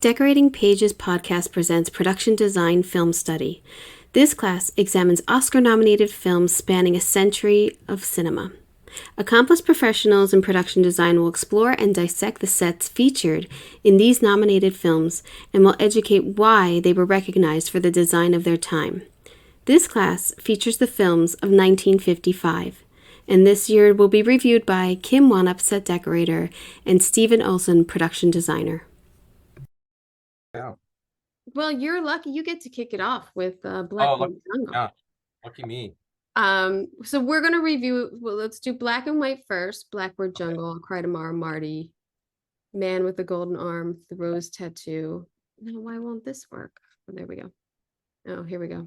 Decorating Pages podcast presents Production Design Film Study. This class examines Oscar-nominated films spanning a century of cinema. Accomplished professionals in production design will explore and dissect the sets featured in these nominated films and will educate why they were recognized for the design of their time. This class features the films of 1955, and this year will be reviewed by Kim Wannop, Set Decorator, and Stephan Olson, Production Designer. Yeah. Well, you're lucky you get to kick it off with Blackboard Jungle. Yeah, lucky me. So we're gonna review. Well, let's do black and white first. Blackboard Jungle, Cry Tomorrow, Marty, Man with the Golden Arm, The Rose Tattoo. Now, why won't this work? Oh, there we go. Oh, here we go.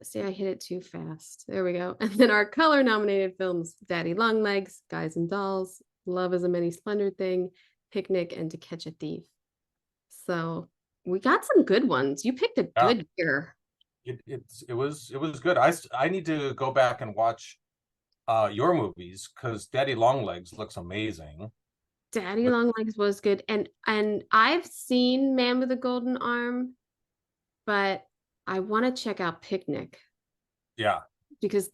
See, I hit it too fast. There we go. And then our color nominated films: Daddy Longlegs, Guys and Dolls, Love is a Many Splendid Thing, Picnic, and To Catch a Thief. So we got some good ones. You picked a good year. It was good. I need to go back and watch your movies because Daddy Longlegs looks amazing. Daddy Longlegs was good, and I've seen Man with a Golden Arm, but I want to check out Picnic. Yeah, because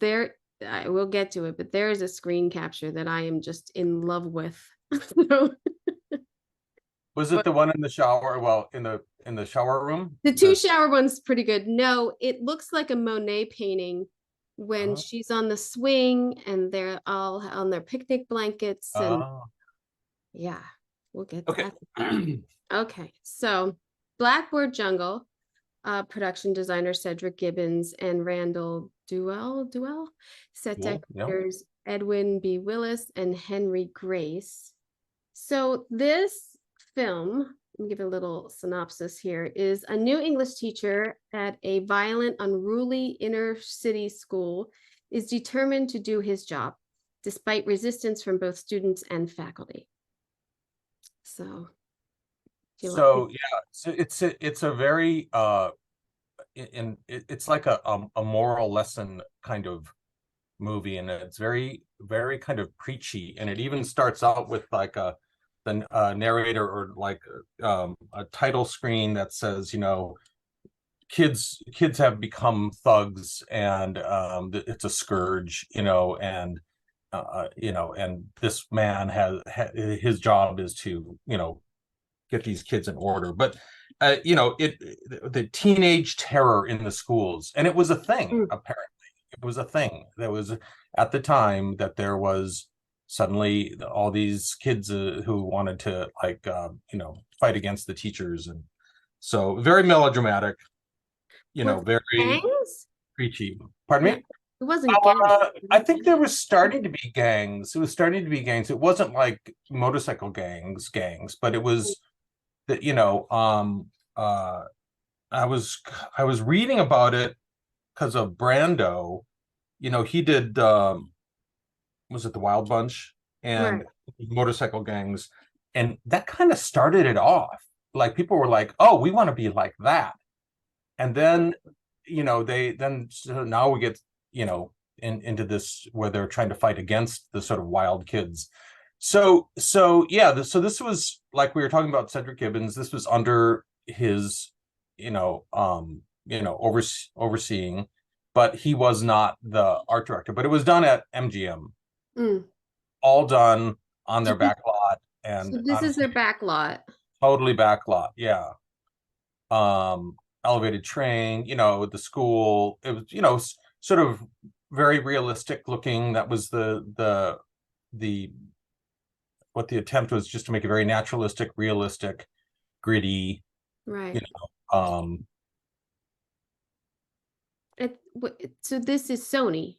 I will get to it, but there is a screen capture that I am just in love with. Was it the one in the shower? Well, in the shower room? The two shower one's pretty good. No, it looks like a Monet painting when she's on the swing and they're all on their picnic blankets. And yeah, we'll get to that. Okay, so Blackboard Jungle, production designer Cedric Gibbons and Randall Duell, set decorators Edwin B. Willis and Henry Grace. So this film, let me give a little synopsis here, is a new English teacher at a violent, unruly inner city school is determined to do his job, despite resistance from both students and faculty. So it's a very it's like a moral lesson kind of movie, and it's very, very kind of preachy, and it even starts out with like the narrator or like a title screen that says, kids have become thugs, and it's a scourge, and this man has his job is to get these kids in order. But the teenage terror in the schools, and it was a thing. Apparently it was a thing that was at the time, that there was suddenly all these kids who wanted to fight against the teachers, and so very melodramatic, very gangs? preachy. Pardon me? It wasn't gangs. I think there was starting to be gangs. It was starting to be gangs. It wasn't like motorcycle gangs, but it was that I was reading about it because of Brando. He did was it the Wild Bunch and motorcycle gangs, and that kind of started it off. Like, people were like, oh, we want to be like that. And then so now we get into this where they're trying to fight against the sort of wild kids. So this was, like we were talking about Cedric Gibbons, this was under his overseeing, but he was not the art director. But it was done at MGM. All done on their back lot. And so this is their back lot. Totally back lot, yeah. Elevated train, the school. It was, sort of very realistic looking. That was the what the attempt was, just to make it very naturalistic, realistic, gritty. Right. So this is Sony.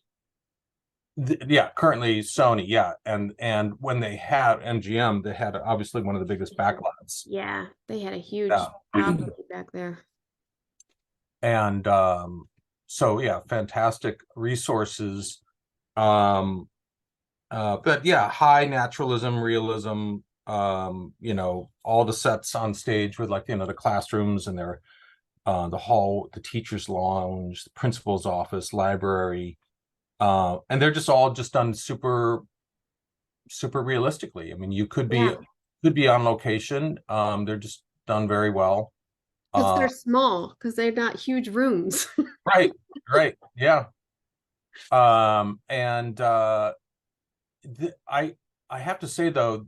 Currently Sony, and when they had MGM, they had obviously one of the biggest backlots. Yeah, they had a huge property back there. And fantastic resources. But high naturalism, realism. All the sets on stage with the classrooms and their the hall, the teacher's lounge, the principal's office, library. And they're just all done super realistically. I mean, you could be on location. They're just done very well. Because they're small, because they're not huge rooms. Right, right, yeah. And I have to say though,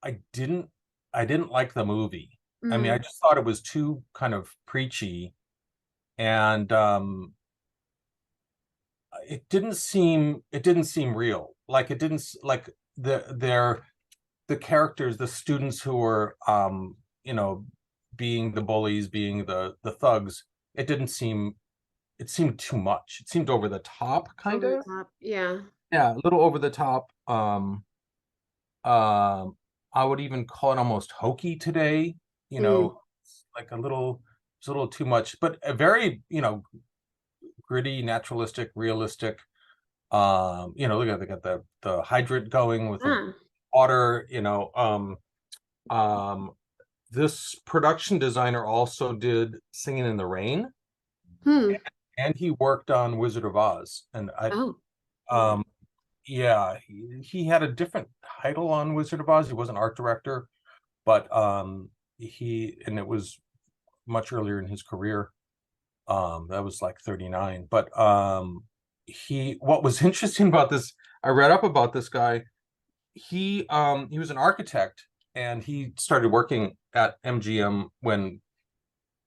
I didn't like the movie. I mean, I just thought it was too kind of preachy, and it didn't seem real. Like it didn't like the characters, the students who were you know, being the bullies, being the thugs, it didn't seem, it seemed too much. It seemed over the top, kind Over the of. top. Yeah. Yeah, a little over the top. I would even call it almost hokey today, you know, like a little, it's a little too much, but a very, you know, gritty, naturalistic, realistic. You know, look at, they got the hydrant going with the water, you know. Um, this production designer also did Singing in the Rain, and he worked on Wizard of Oz. And yeah, he had a different title on Wizard of Oz. He was an art director, but and it was much earlier in his career. That was like 39. But what was interesting about this, I read up about this guy. He was an architect, and he started working at MGM when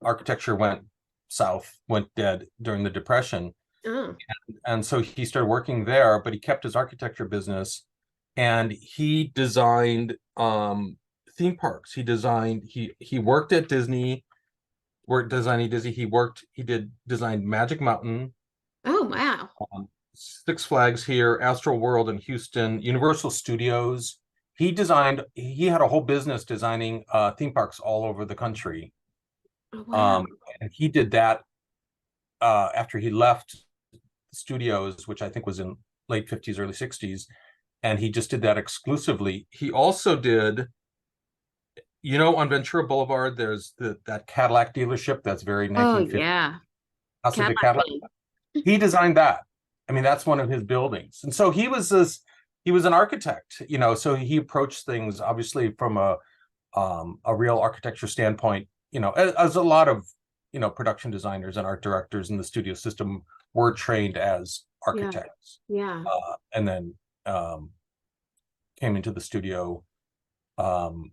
architecture went south, went dead during the Depression. And so he started working there, but he kept his architecture business, and he designed theme parks. He worked at Disney, worked designing Disney. He designed Magic Mountain. Oh, wow. Six Flags here, Astro World in Houston, Universal Studios. He had a whole business designing theme parks all over the country. Oh, wow. And he did that after he left studios, which I think was in late 50s, early 60s. And he just did that exclusively. He also did, you know, on Ventura Boulevard, there's that Cadillac dealership that's very 1950s. Oh, yeah. Cadillac. He designed that. I mean, that's one of his buildings. And so he was an architect, you know, so he approached things obviously from a real architecture standpoint, you know, as a lot of, you know, production designers and art directors in the studio system were trained as architects. Yeah. And then came into the studio to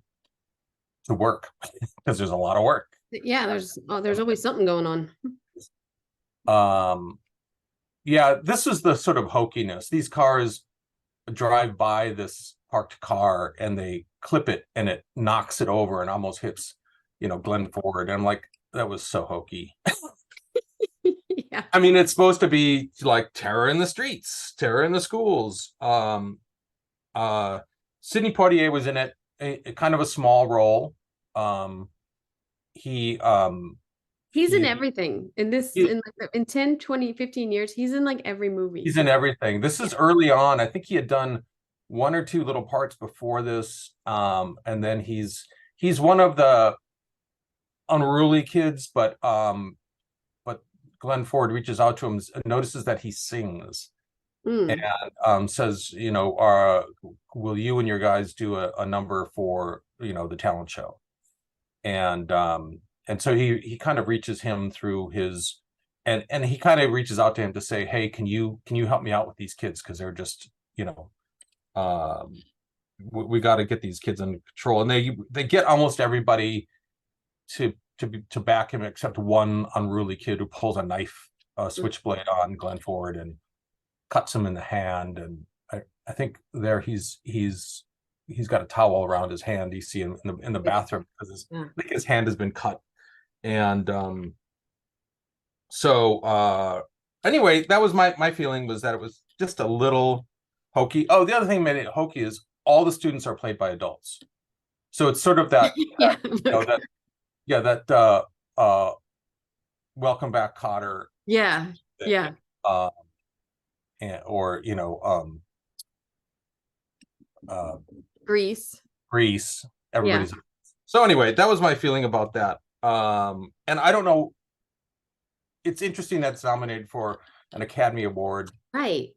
work because there's a lot of work. Yeah, there's always something going on. Yeah, this is the sort of hokiness. These cars drive by this parked car and they clip it and it knocks it over and almost hits, you know, Glenn Ford. And I'm like, that was so hokey. Yeah. I mean, it's supposed to be like terror in the streets, terror in the schools. Sidney Poitier was in it, a kind of a small role. He's in everything in this, in 10, 20, 15 years. He's in like every movie. He's in everything. This is early on. I think he had done one or two little parts before this. And then he's one of the unruly kids, but Glenn Ford reaches out to him and notices that he sings and says, you know, will you and your guys do a number for, you know, the talent show? And so he kind of reaches him through his, and he kind of reaches out to him to say, hey, can you help me out with these kids? Because they're just, you know, we got to get these kids under control. And they get almost everybody to back him except one unruly kid who pulls a knife, switchblade on Glenn Ford and cuts him in the hand. And I think there he's got a towel around his hand. You see him in the bathroom because I think his hand has been cut. And so anyway, that was my feeling, was that it was just a little hokey. Oh, the other thing that made it hokey is all the students are played by adults. So it's sort of that, that Welcome Back, Kotter. Yeah. Yeah. Or, you know, Grease. Everybody's. Yeah. So anyway, that was my feeling about that. And I don't know. It's interesting that it's nominated for an Academy Award. Right.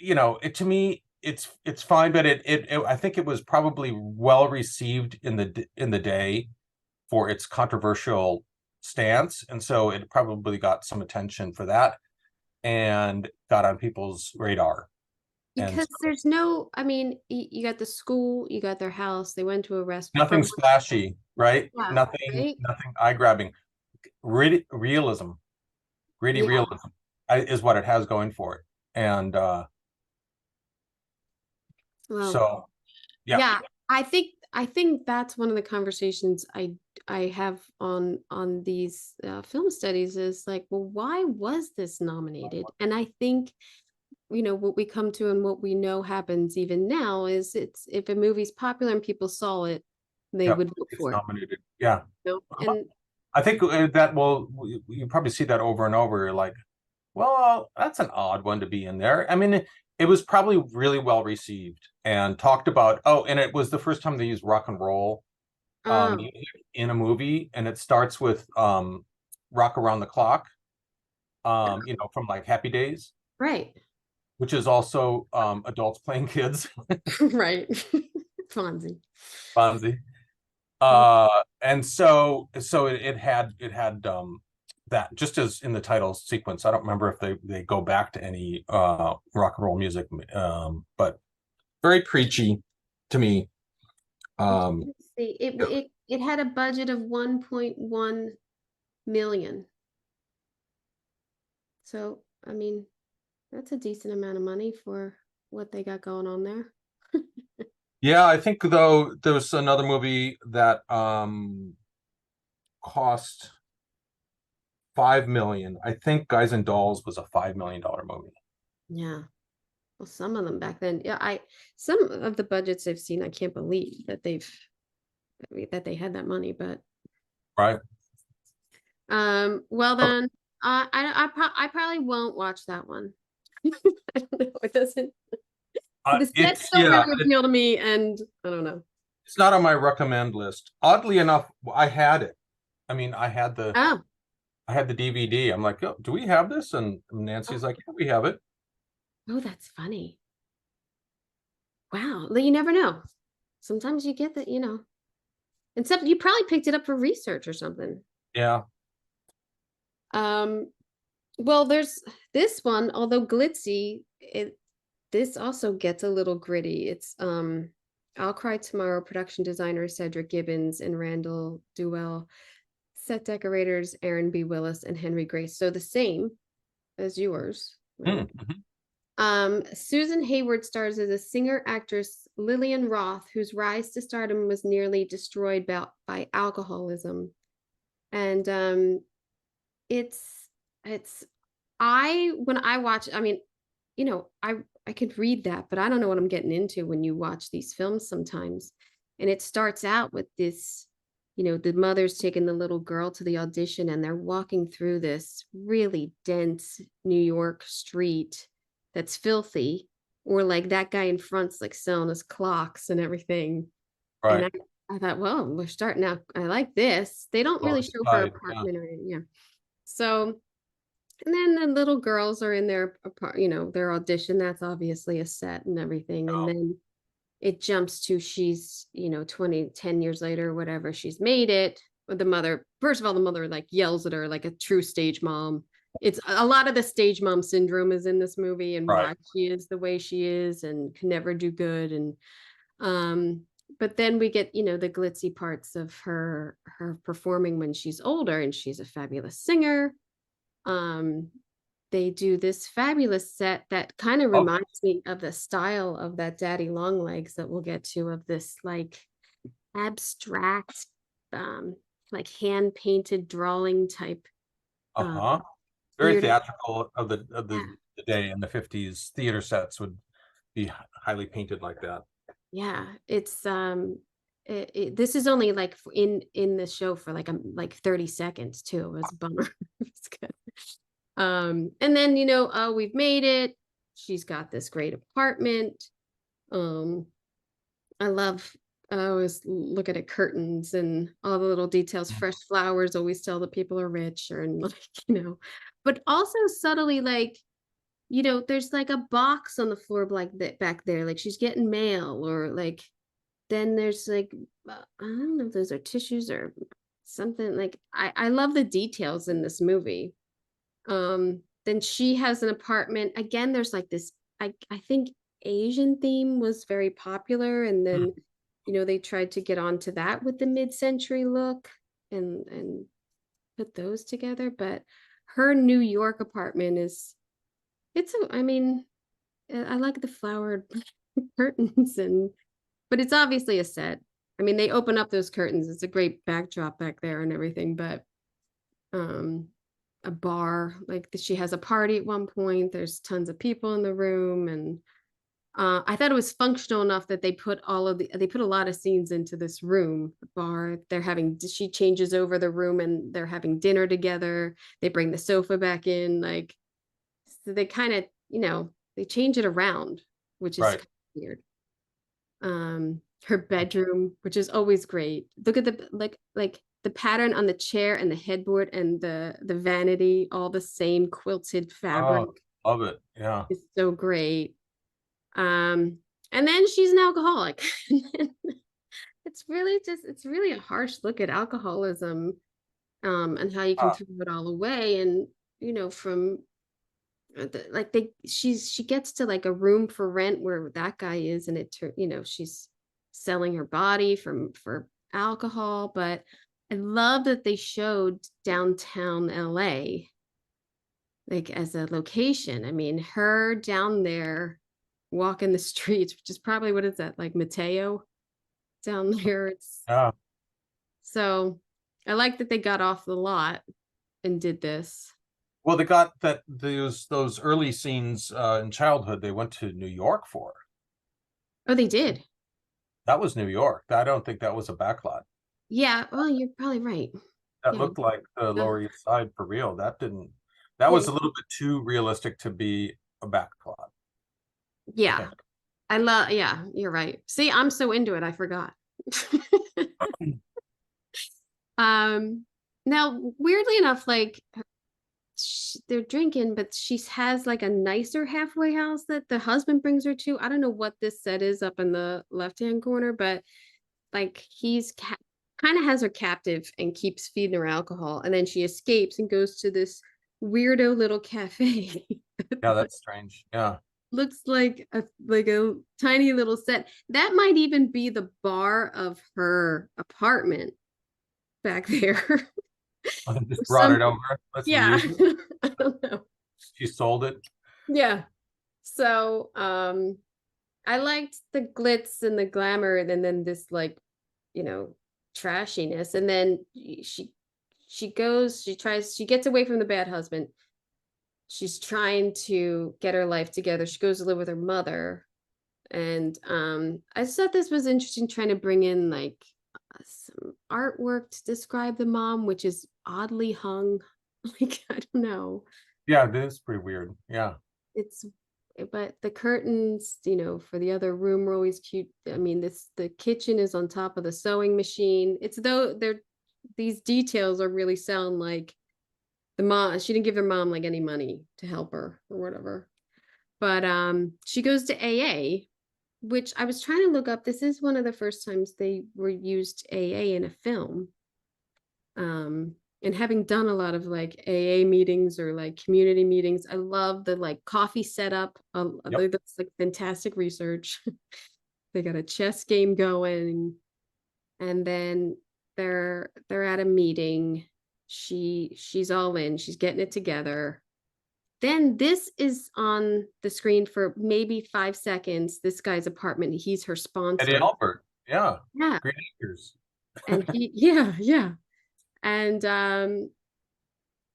You know, to me, it's fine, but I think it was probably well received in the day for its controversial stance, and so it probably got some attention for that and got on people's radar. And Because so there's no, I mean, you got the school, you got their house, they went to a restaurant nothing splashy, right? yeah, Nothing, right? nothing eye-grabbing. Realism, gritty Yeah. realism is what it has going for it. And Well, so, yeah, yeah, I think that's one of the conversations I have on these film studies is like, well, why was this nominated? And I think what we come to and what we know happens even now is it's if a movie's popular and people saw it, they yeah, would vote it's for it. nominated. Yeah. And I think that will, you probably see that over and over. Like, well, that's an odd one to be in there. I mean, it was probably really well received and talked about. Oh, and it was the first time they used rock and roll um, music in a movie, and it starts with Rock Around the Clock, from like Happy Days, right, which is also adults playing kids, right, Fonzie. Fonzie. Mm. And so it had that just as in the title sequence. I don't remember if they go back to any rock and roll music, but very preachy to me. Um, Let's see, it had a budget of 1.1 million. So, I mean, that's a decent amount of money for what they got going on there. yeah, I think though there was another movie that cost 5 million. I think Guys and Dolls was a $5 million movie. Yeah. Well, some of them back then, yeah, some of the budgets I've seen, I can't believe that they had that money, but Right. well Oh, then, I probably won't watch that one. I don't know, it doesn't, the sets it's don't yeah, really appeal to me, and I don't know. it's not on my recommend list. Oddly enough, I had it. I mean, Oh, I had the DVD. I'm like, oh, do we have this? And Nancy's like, yeah, we have it. oh, that's funny. Wow, you never know. Sometimes you get that, and some you probably picked it up for research or something. Yeah. Um, well, there's this one, although glitzy, this also gets a little gritty. It's I'll Cry Tomorrow, production designer Cedric Gibbons and Randall Duell, set decorators Aaron B. Willis and Henry Grace. So the same as yours, right? Mhm. Susan Hayward stars as a singer actress Lillian Roth, whose rise to stardom was nearly destroyed by alcoholism. And it's I when I watch, I mean, I could read that, but I don't know what I'm getting into when you watch these films sometimes. And it starts out with this, the mother's taking the little girl to the audition and they're walking through this really dense New York street that's filthy, or like that guy in front's like selling his clocks and everything. And Right. I thought, well, we're starting out. I like this. They don't Lower really East show her Side. Yeah. apartment or yeah. So and then the little girls are in their audition. That's obviously a set and everything. And Oh, then it jumps to she's, 10 years later, or whatever, she's made it. But the mother, first of all, the mother like yells at her like a true stage mom. It's a lot of the stage mom syndrome is in this movie and right. why she is the way she is and can never do good. And um, but then we get, the glitzy parts of her performing when she's older and she's a fabulous singer. um they do this fabulous set that kind of Oh, reminds me of the style of that Daddy Long Legs that we'll get to, of this like abstract um like hand painted drawing type um uh-huh. Very theater. theatrical of Yeah, the day in the 50s. Theater sets would be highly painted like that. yeah, it's this is only like in the show for like 30 seconds too. It was a bummer. It's good. And then, oh, we've made it. She's got this great apartment. Um, I love I always look at it, curtains and all the little details. Fresh flowers always tell that people are rich, or and like, but also subtly like you know, there's like a box on the floor like that back there, like she's getting mail, or like then there's like I don't know if those are tissues or something. Like I love the details in this movie. Then she has an apartment. Again, there's like this, I think Asian theme was very popular, and then you know they tried to get onto that with the mid-century look and put those together. But her New York apartment is I mean, I like the flowered curtains, and but it's obviously a set. I mean, they open up those curtains. It's a great backdrop back there and everything, but um a bar, like she has a party at one point. There's tons of people in the room, and I thought it was functional enough that they put a lot of scenes into this room, the bar. She changes over the room and they're having dinner together. They bring the sofa back in, like, so they kind of, you know, they change it around, which is Right. kind of weird. Her bedroom, which is always great. Look at the like the pattern on the chair and the headboard and the vanity, all the same quilted fabric. Oh, love it. Yeah. Is so great. And then she's an alcoholic. It's really a harsh look at alcoholism, and how you can Ah, throw it all away. And you know, from she gets to like a room for rent where that guy is, and you know, she's selling her body for alcohol. But I love that they showed downtown LA like as a location. I mean, her down there walking the streets, which is probably, what is that, like Mateo down there. It's yeah. so I like that they got off the lot and did this. Well, they got that those early scenes in childhood. They went to New York for. Oh, they did. That was New York. I don't think that was a backlot. Yeah, well, you're probably right. That Yeah. looked like the Uh, Lower East Side for real. That didn't. That yeah. was a little bit too realistic to be a backlot, I Yeah. think. Yeah, you're right. See, I'm so into it, I forgot. um Now weirdly enough, like they're drinking, but she has like a nicer halfway house that the husband brings her to. I don't know what this set is up in the left-hand corner, but like kind of has her captive and keeps feeding her alcohol, and then she escapes and goes to this weirdo little cafe. Yeah, that's strange. Yeah. Looks like a tiny little set. That might even be the bar of her apartment back there. I Or just brought some it over. Let's Yeah. reuse it. I don't know. She sold it. Yeah. So I liked the glitz and the glamour, and then this, like, you know, trashiness. And then she gets away from the bad husband. She's trying to get her life together. She goes to live with her mother. And I just thought this was interesting, trying to bring in like some artwork to describe the mom, which is oddly hung. Like, I don't know. Yeah, it is pretty weird. Yeah. It's But the curtains, you know, for the other room were always cute. I mean, the kitchen is on top of the sewing machine. It's though they're These details are really sound like the mom, she didn't give their mom like any money to help her or whatever. But she goes to AA, which I was trying to look up. This is one of the first times they were used AA in a film. And having done a lot of like AA meetings or like community meetings, I love the like coffee setup. Yep. That's like fantastic research. They got a chess game going, and then they're at a meeting. She's all in. She's getting it together. Then this is on the screen for maybe 5 seconds. This guy's apartment. He's her Eddie sponsor. Albert. Yeah. Yeah, Green Acres. and yeah, and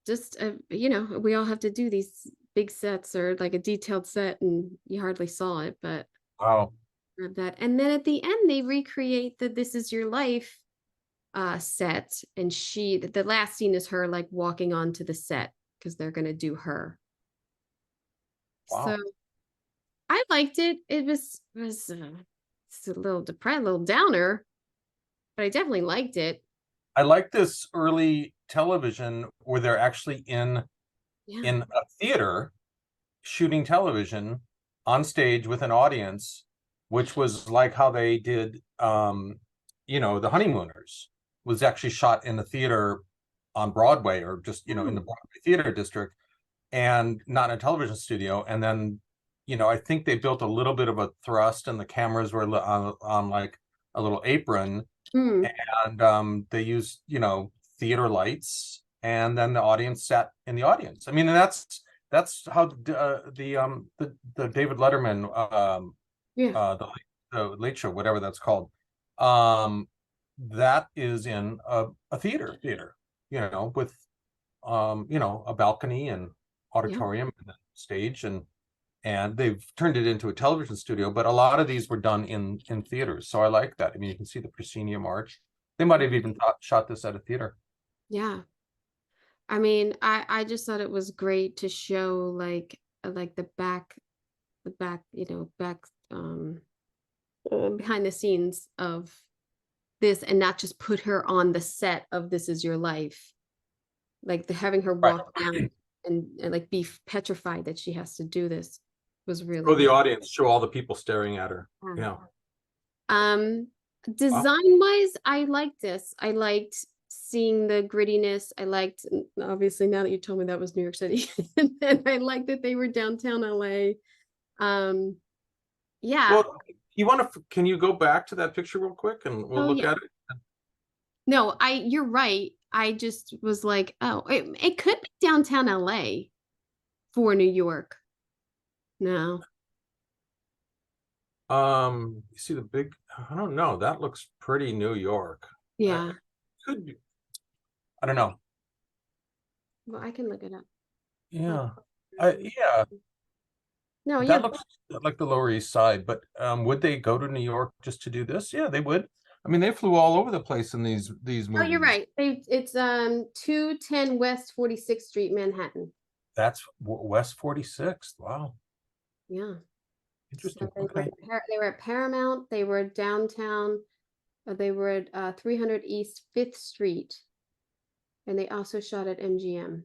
just you know, we all have to do these big sets or like a detailed set, and you hardly saw it, but Wow. that. And then at the end, they recreate the "This Is Your Life" set, and the last scene is her like walking onto the set because they're gonna do her. So Wow. I liked it. It's a little depressed, a little downer, but I definitely liked it. I like this early television where they're actually in Yeah. a theater shooting television on stage with an audience, which was like how they did, The Honeymooners was actually shot in the theater on Broadway, or just, in the Broadway theater district, and not in a television studio. And then, I think they built a little bit of a thrust, and the cameras were on like a little apron, and they used, theater lights, and then the audience sat in the audience. I mean, and that's how the David Letterman, the Late Show, whatever that's called, that is in a theater, with a balcony and auditorium and stage, and they've turned it into a television studio, but a lot of these were done in theaters. So I like that. I mean, you can see the proscenium arch. They might have even shot this at a theater. Yeah. I mean, I just thought it was great to show like the back, behind the scenes of this, and not just put her on the set of This Is Your Life, like having her walk down and like be petrified that she has to do this was really Show the audience, show all the people staring at her. Yeah. Design wise, I liked this. I liked seeing the grittiness. I liked, obviously, now that you told me that was New York City, and I liked that they were downtown LA. Yeah. Well, can you go back to that picture real quick, and we'll look at it? No, you're right. I just was like, oh, it could be downtown LA for New York. No. You see the big, I don't know, that looks pretty New York. Yeah. Could be. I don't know. Well, I can look it up. Yeah. Yeah. No, that looks like the Lower East Side, but would they go to New York just to do this? Yeah, they would. I mean, they flew all over the place in these movies. Oh, you're right. It's 210 West 46th Street, Manhattan. That's West 46th. Wow. Yeah. Interesting. So they were at Paramount. They were downtown. They were at 300 East 5th Street, and they also shot at MGM.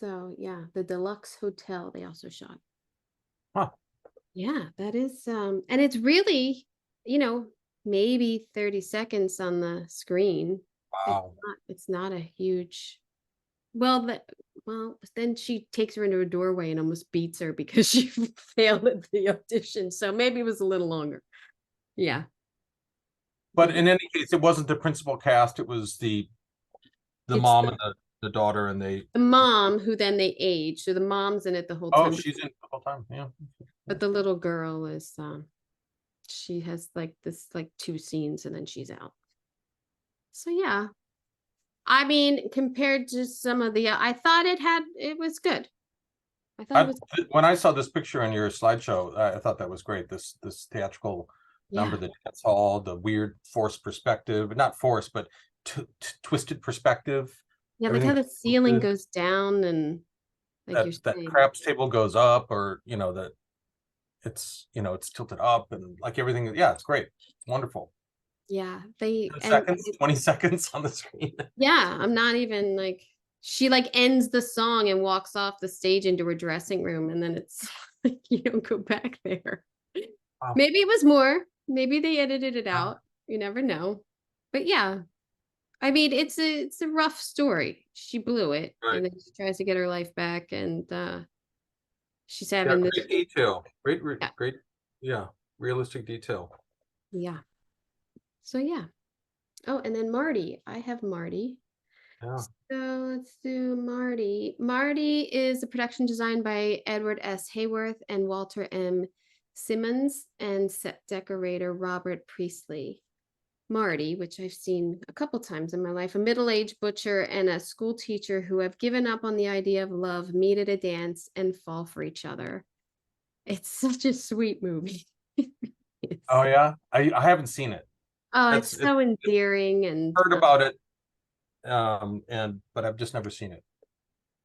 So yeah, the Deluxe Hotel they also shot. Huh. Yeah, that is and it's really, maybe 30 seconds on the screen. Wow. It's not a huge. Well, then she takes her into a doorway and almost beats her because she failed at the audition. So maybe it was a little longer. Yeah. But in any case, it wasn't the principal cast. It was the mom and the daughter, and the mom who then they age. So the mom's in it the whole time. Oh, she's in it the whole time. Yeah. But the little girl is she has like this 2 scenes and then she's out. So yeah. I mean, compared to some of the I thought it was good. I thought it was when I saw this picture on your slideshow, I thought that was great. This theatrical number, the dance hall, the weird forced perspective, not forced, but twisted perspective. Yeah, like how the ceiling goes down, and like that craps table goes up, or that it's it's tilted up, and like everything. Yeah, it's great. It's wonderful. Yeah, 20 seconds on the screen. Yeah, I'm not even she ends the song and walks off the stage into her dressing room, and then it's like you don't go back there. Wow. Maybe it was more. Maybe they edited it out. You never know. But yeah, I mean, it's a rough story. She blew it, and then she tries to get her life back, and she's having great detail. Great, yeah, realistic detail. Yeah. So yeah. Oh, and then Marty. I have Marty. Yeah. So let's do Marty. Marty is a production designed by Edward S. Hayworth and Walter M. Simmons, and set decorator Robert Priestley. Marty, which I've seen a couple times in my life, a middle-aged butcher and a school teacher who have given up on the idea of love, meet at a dance, and fall for each other. It's such a sweet movie. Oh yeah, I haven't seen it. Oh, it's so endearing, and heard about it, but I've just never seen it.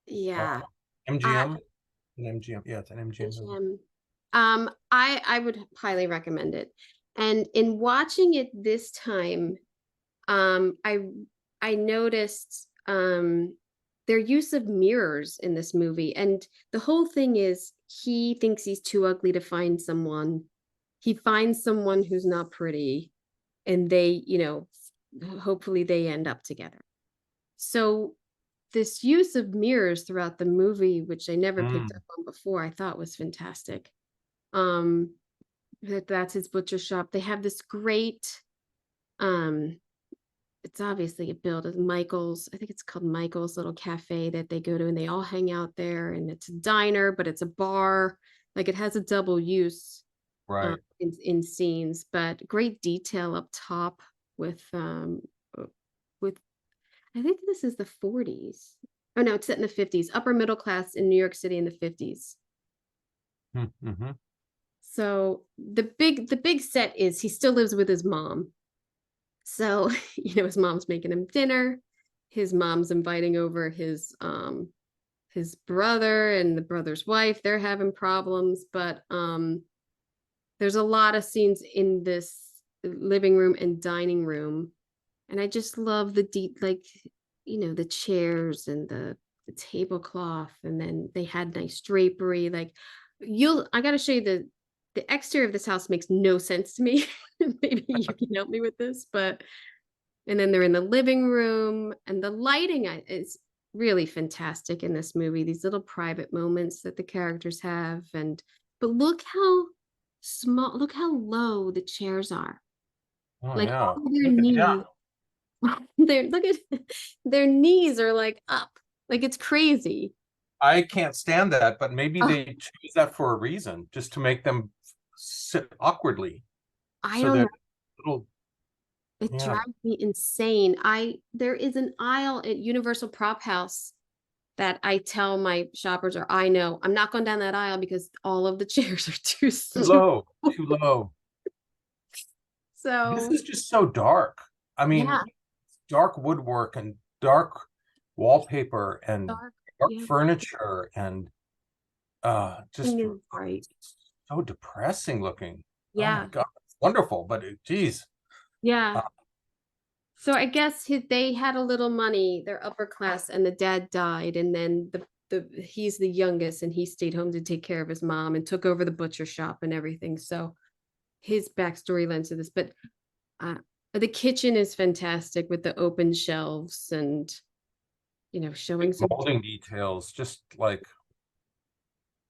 Yeah. MGM. MGM. Yeah, it's an MGM. I would highly recommend it. And in watching it this time, I noticed their use of mirrors in this movie. And the whole thing is he thinks he's too ugly to find someone. He finds someone who's not pretty, and they, hopefully they end up together. So this use of mirrors throughout the movie, which I never picked up on before, I thought was fantastic. That's his butcher shop. They have this great, it's obviously a build of Michael's. I think it's called Michael's little cafe that they go to, and they all hang out there. And it's a diner, but it's a bar. Like, it has a double use, Right. in scenes, but great detail up top with with I think this is the 40s. Oh no, it's set in the 50s. Upper middle class in New York City in the 50s. Mm-hmm. So the big set is he still lives with his mom. So, his mom's making him dinner. His mom's inviting over his brother and the brother's wife. They're having problems, but there's a lot of scenes in this living room and dining room. And I just love the deep, like, the chairs and the tablecloth. And then they had nice drapery. Like, I got to show you the exterior of this house makes no sense to me. Maybe you can help me with this, and then they're in the living room, and the lighting is really fantastic in this movie. These little private moments that the characters have, but look how small, look how low the chairs are. Oh Like, yeah. all their knees, look at their knees are like up, like it's crazy. I can't stand that, but maybe Oh, they choose that for a reason, just to make them sit awkwardly, I so don't know. that little, It yeah. drives me insane. There is an aisle at Universal Prop House that I tell my shoppers, or I know I'm not going down that aisle because all of the chairs are too Too small. low, too low. This So is just so dark. I mean, yeah, dark woodwork and dark wallpaper and dark. dark Yeah, furniture and just thing is bright. so depressing looking. Oh my Yeah, God, it's wonderful, but geez. yeah. Uh, So I guess they had a little money. They're upper class, and the dad died, and then he's the youngest, and he stayed home to take care of his mom and took over the butcher shop and everything. So his backstory lends to this, but uh, the kitchen is fantastic with the open shelves and showing some. molding details, just like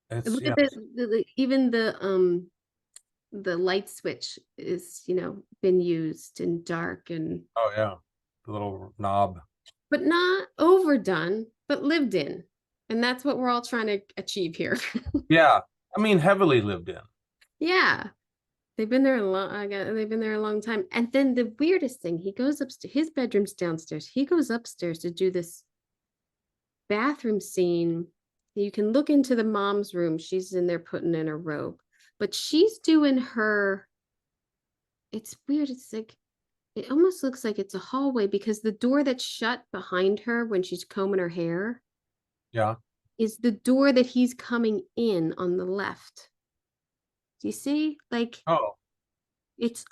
it's, Look at yeah. even the light switch is been used in dark, and Oh yeah, the little knob. but not overdone, but lived in. And that's what we're all trying to achieve here. Yeah, I mean, heavily lived in. Yeah. They've been there a long they've been there a long time. And then the weirdest thing, he goes upstairs, his bedroom's downstairs. He goes upstairs to do this bathroom scene. You can look into the mom's room. She's in there putting in her robe. But she's doing her, it's weird. It's like it almost looks like it's a hallway because the door that's shut behind her when she's combing her hair Yeah. is the door that he's coming in on the left. Do you see? Like, Oh, it's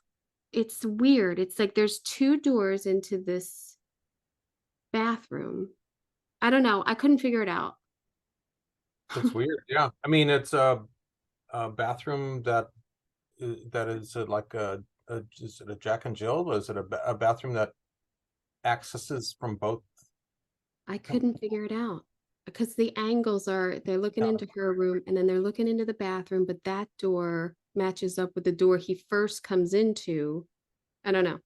it's weird. It's like there's two doors into this bathroom. I don't know. I couldn't figure it out. that's weird. Yeah, I mean, it's a bathroom that is like is it a Jack and Jill? Is it a bathroom that accesses from both? I couldn't figure it out because the angles are they're looking Yeah, into her room and then they're looking into the bathroom, but that door matches up with the door he first comes into. I don't know.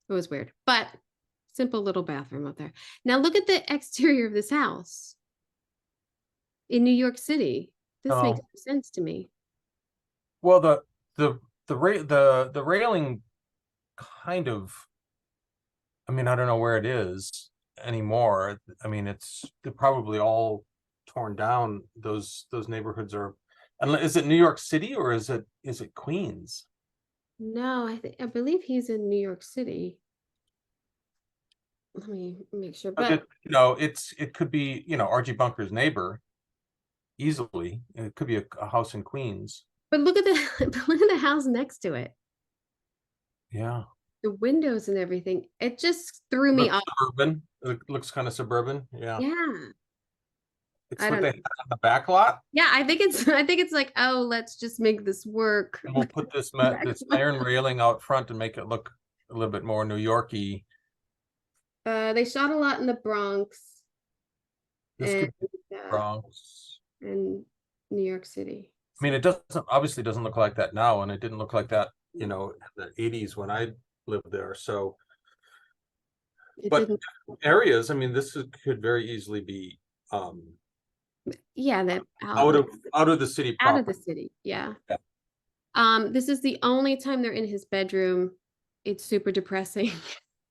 It was weird, but simple little bathroom up there. Now look at the exterior of this house in New York City. This makes no. sense to me. Well, the railing kind of. I mean, I don't know where it is anymore. I mean, they're probably all torn down. Those neighborhoods are. And is it New York City or is it Queens? No, I believe he's in New York City. Let me make sure. But But it could be, RG Bunker's neighbor easily. It could be a house in Queens. look at the look at the house next to it. Yeah. the windows and everything, it just threw me Looks off. suburban. It looks kind of suburban. Yeah. Yeah. It's I what don't they know. had in the back lot. Yeah, I think it's like, oh, let's just make this work. And we'll put this iron railing out front and make it look a little bit more New Yorky. They shot a lot in the Bronx This and could be Bronx. and New York City. I mean, it obviously doesn't look like that now, and it didn't look like that, in the 80s when I lived there. So, It but didn't. areas, I mean, could very easily be Yeah, that out of the city out of the proper. city. Yeah. Yeah. This is the only time they're in his bedroom. It's super depressing.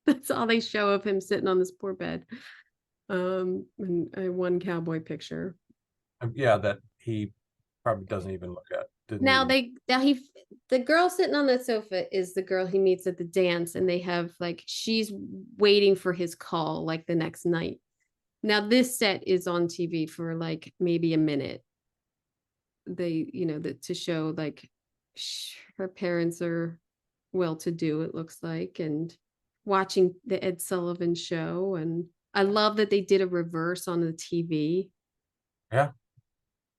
That's all they show of him sitting on this poor bed. And one cowboy picture. Yeah, that he probably doesn't even look at. Now the girl sitting on that sofa is the girl he meets at the dance, and they have like she's waiting for his call like the next night. Now this set is on TV for like maybe a minute. They, to show like her parents are well-to-do, it looks like, and watching the Ed Sullivan show. And I love that they did a reverse on the TV. Yeah.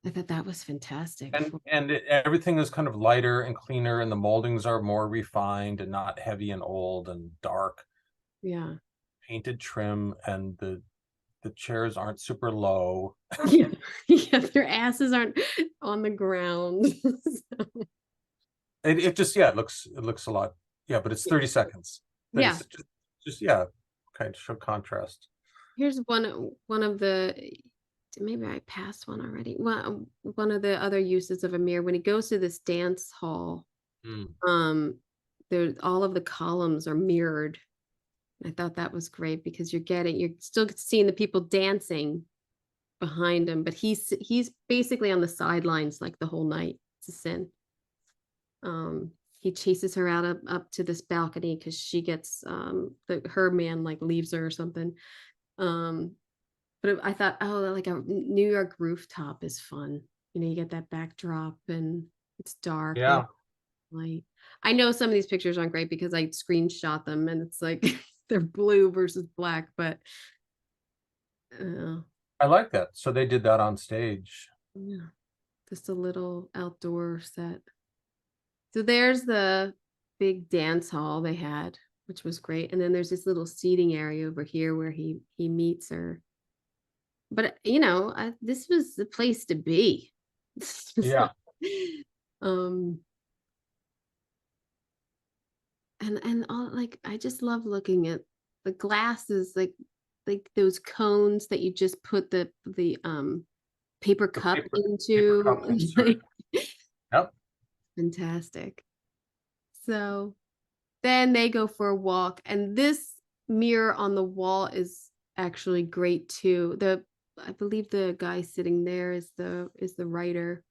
I thought that was fantastic. And everything is kind of lighter and cleaner, and the moldings are more refined and not heavy and old and dark. Yeah. Painted trim, and the chairs aren't super low. Yeah, yeah, their asses aren't on the ground. So, It just, yeah, it looks a lot. Yeah, but it's 30 seconds. yeah. Just yeah, kind of show contrast. Here's one of the, maybe I passed one already. One of the other uses of a mirror when he goes to this dance hall. There all of the columns are mirrored. I thought that was great because you're still seeing the people dancing behind him, but he's basically on the sidelines like the whole night. It's a sin. He chases her out up to this balcony because she gets her man like leaves her or something. But I thought, oh, like a New York rooftop is fun. You get that backdrop and it's dark. Yeah. Light. I know some of these pictures aren't great because I screenshot them and it's like they're blue versus black, but I like that. So they did that on stage. yeah, just a little outdoor set. So there's the big dance hall they had, which was great. And then there's this little seating area over here where he meets her. But this was the place to be. Yeah. And all, like, I just love looking at the glasses, like those cones that you just put the paper cup into. Paper cup insert. Yep. Fantastic. So then they go for a walk, and this mirror on the wall is actually great too. I believe the guy sitting there is the writer.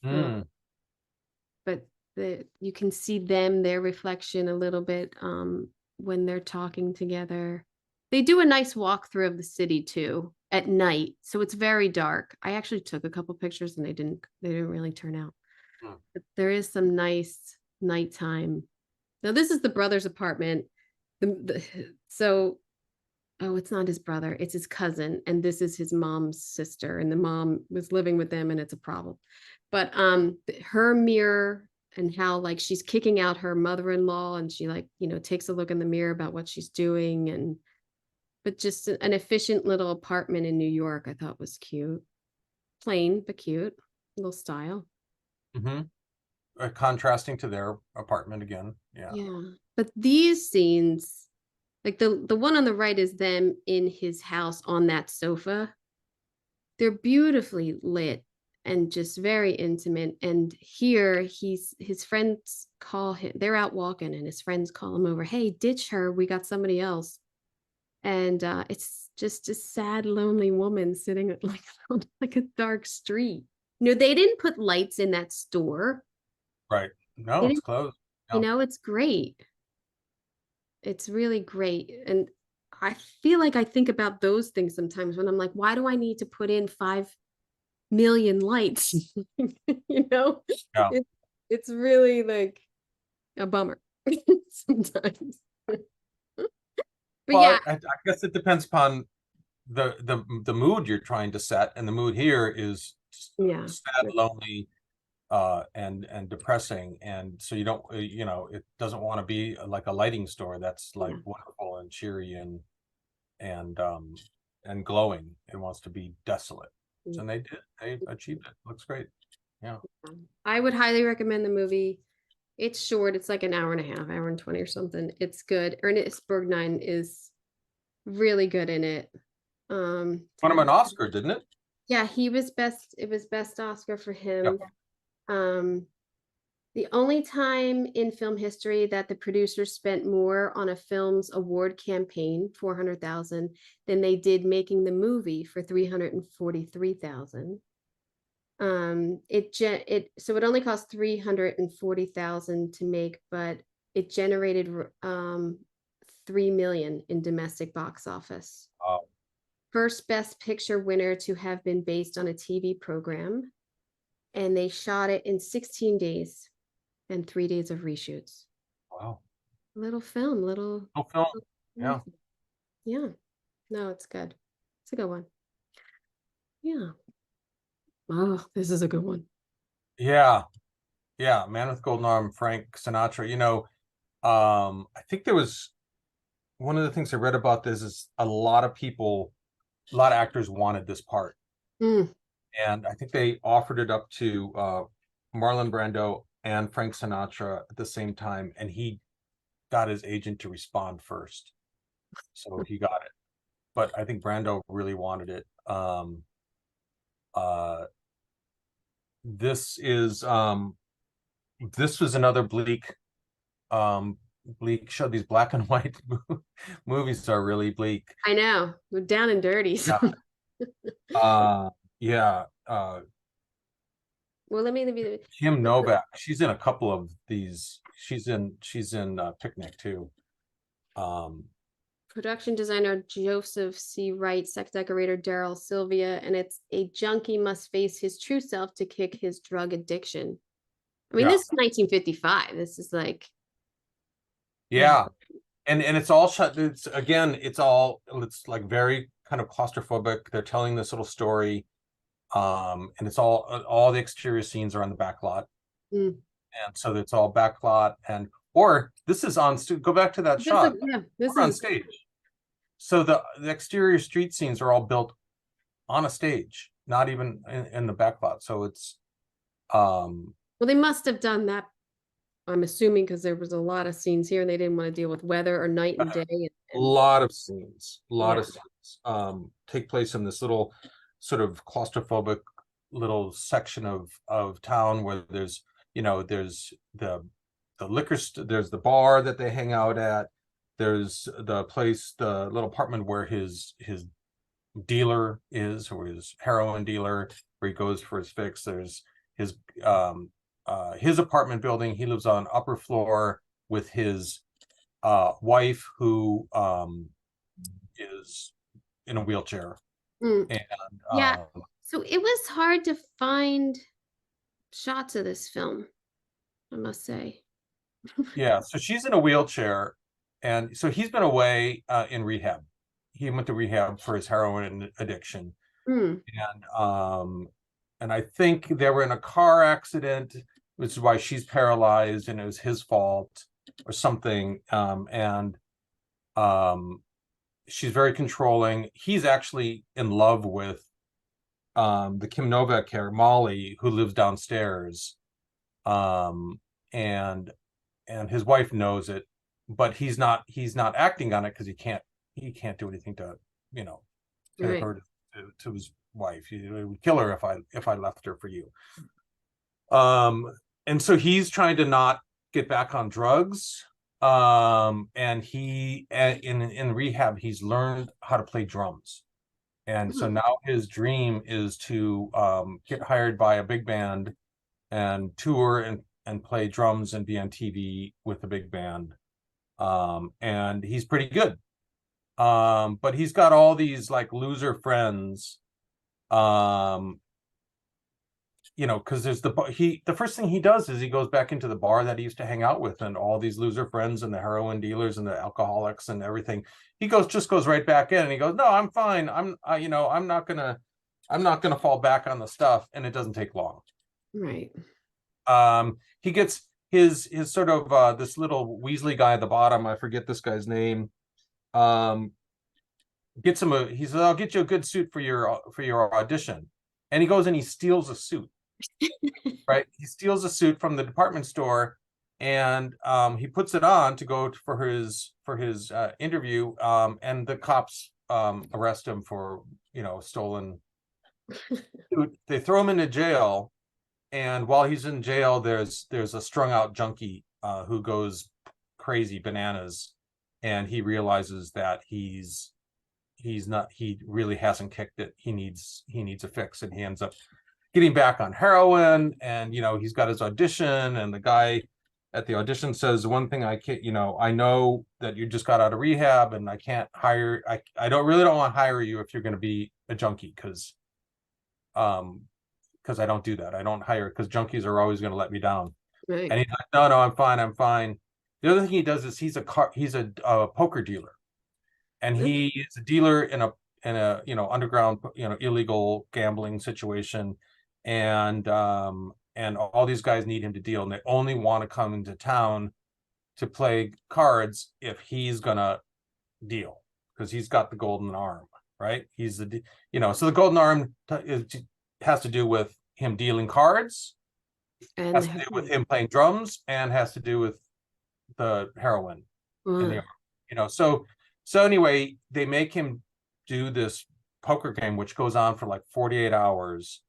But you can see their reflection a little bit when they're talking together. They do a nice walkthrough of the city too at night, so it's very dark. I actually took a couple pictures and they didn't really turn out. But there is some nice nighttime. Now this is the brother's apartment. It's not his brother, it's his cousin, and this is his mom's sister, and the mom was living with them and it's a problem. But her mirror and how like she's kicking out her mother-in-law, and she like takes a look in the mirror about what she's doing, but just an efficient little apartment in New York I thought was cute. Plain but cute, a little style. Contrasting to their apartment again. Yeah. But these scenes, like the one on the right is them in his house on that sofa. They're beautifully lit and just very intimate. And here his friends call him, they're out walking and his friends call him over. Hey, ditch her. We got somebody else. And it's just a sad, lonely woman sitting like on like a dark street. They didn't put lights in that store. Right. No, it's closed. No. It's great. It's really great. And I feel like I think about those things sometimes when I'm like, why do I need to put in 5 million lights? Yeah. It's really like a bummer sometimes. But yeah, Well, I guess it depends upon the mood you're trying to set, and the mood here is yeah, sad, lonely, and depressing, and so you don't, it doesn't want to be like a lighting store that's like yeah. wonderful and cheery and um and glowing. It wants to be desolate. Mm. And they achieved it. Looks great. Yeah. I would highly recommend the movie. It's short. It's like an hour and a half, hour and 20 or something. It's good. Ernest Borgnine is really good in it. Won him an Oscar, didn't it? Yeah, he was best. It was best Oscar for Yeah. him. Um, the only time in film history that the producers spent more on a film's award campaign, 400,000, than they did making the movie for 343,000. So it only cost 340,000 to make, but it generated 3 million in domestic box office. First Best Picture winner to have been based on a TV program, and they shot it in 16 days and 3 days of reshoots. Wow. Little film, Little film. Yeah. Yeah. No, it's good. It's a good one. Yeah. Oh, this is a good one. Yeah. Yeah. Man with Golden Arm, Frank Sinatra. I think there was one of the things I read about this is a lot of actors wanted this part. Mm. And I think they offered it up to Marlon Brando and Frank Sinatra at the same time, and he got his agent to respond first, so he got it. But I think Brando really wanted it. Uh, this was another bleak show. These black and white movies are really bleak. I know. We're down and dirty. So. Yeah. Well, let me. Kim Novak. She's in a couple of these. She's in Picnic too. Production designer Joseph C. Wright, set decorator Daryl Sylvia, and it's a junkie must face his true self to kick his drug addiction. I mean, Yeah. this is 1955. This is like, Yeah. And it's all shot. It's like very kind of claustrophobic. They're telling this little story. And it's all the exterior scenes are on the back lot. Mm. And so it's all back lot, or this is on, go back to that shot. We're on stage. So the exterior street scenes are all built on a stage, not even in the back lot. So it's well, they must have done that, I'm assuming, because there was a lot of scenes here and they didn't want to deal with weather or night and day. A lot of scenes take place in this little sort of claustrophobic little section of town where there's the liquor there's the bar that they hang out at, there's the little apartment where his dealer is, or his heroin dealer, where he goes for his fix. There's his apartment building. He lives on upper floor with his wife, who is in a wheelchair. And yeah, so it was hard to find shots of this film, I must say. Yeah, so she's in a wheelchair, and so he's been away in rehab. He went to rehab for his heroin addiction. And I think they were in a car accident, which is why she's paralyzed, and it was his fault or something. And she's very controlling. He's actually in love with the Kim Novak character, Molly, who lives downstairs. And his wife knows it, but he's not acting on it because he can't do anything to hurt to his wife. He would kill her if I left her for you. And so he's trying to not get back on drugs. And he in rehab, he's learned how to play drums. And so now his dream is to get hired by a big band and tour and play drums and be on TV with a big band. And he's pretty good. But he's got all these like loser friends. you know, because there's the first thing he does is he goes back into the bar that he used to hang out with, and all these loser friends and the heroin dealers and the alcoholics and everything. He just goes right back in, and he goes, no, I'm fine. You know, I'm not gonna fall back on the stuff. And it doesn't take long. Right. He gets his sort of this little Weasley guy at the bottom, I forget this guy's name, gets him he says, I'll get you a good suit for your audition. And he goes and he steals a suit. Right, he steals a suit from the department store, and he puts it on to go for his interview, and the cops arrest him for, you know, stolen. They throw him into jail, and while he's in jail, there's a strung out junkie who goes crazy bananas, and he realizes that he really hasn't kicked it. He needs a fix, and he ends up getting back on heroin. And, you know, he's got his audition, and the guy at the audition says, one thing I can't, you know, I know that you just got out of rehab, and I can't hire, I don't want to hire you if you're going to be a junkie, because I don't do that. I don't hire, because junkies are always going to let me down. Right. And he's like, no, I'm fine. The other thing he does is he's a poker dealer, and he is a dealer in a you know, underground, you know, illegal gambling situation. And all these guys need him to deal, and they only want to come into town to play cards if he's gonna deal, because he's got the golden arm, right? He's the, you know, so the golden arm has to do with him dealing cards, And has to do with him playing drums, and has to do with the heroin in the arm, you know. So anyway, they make him do this poker game, which goes on for like 48 hours.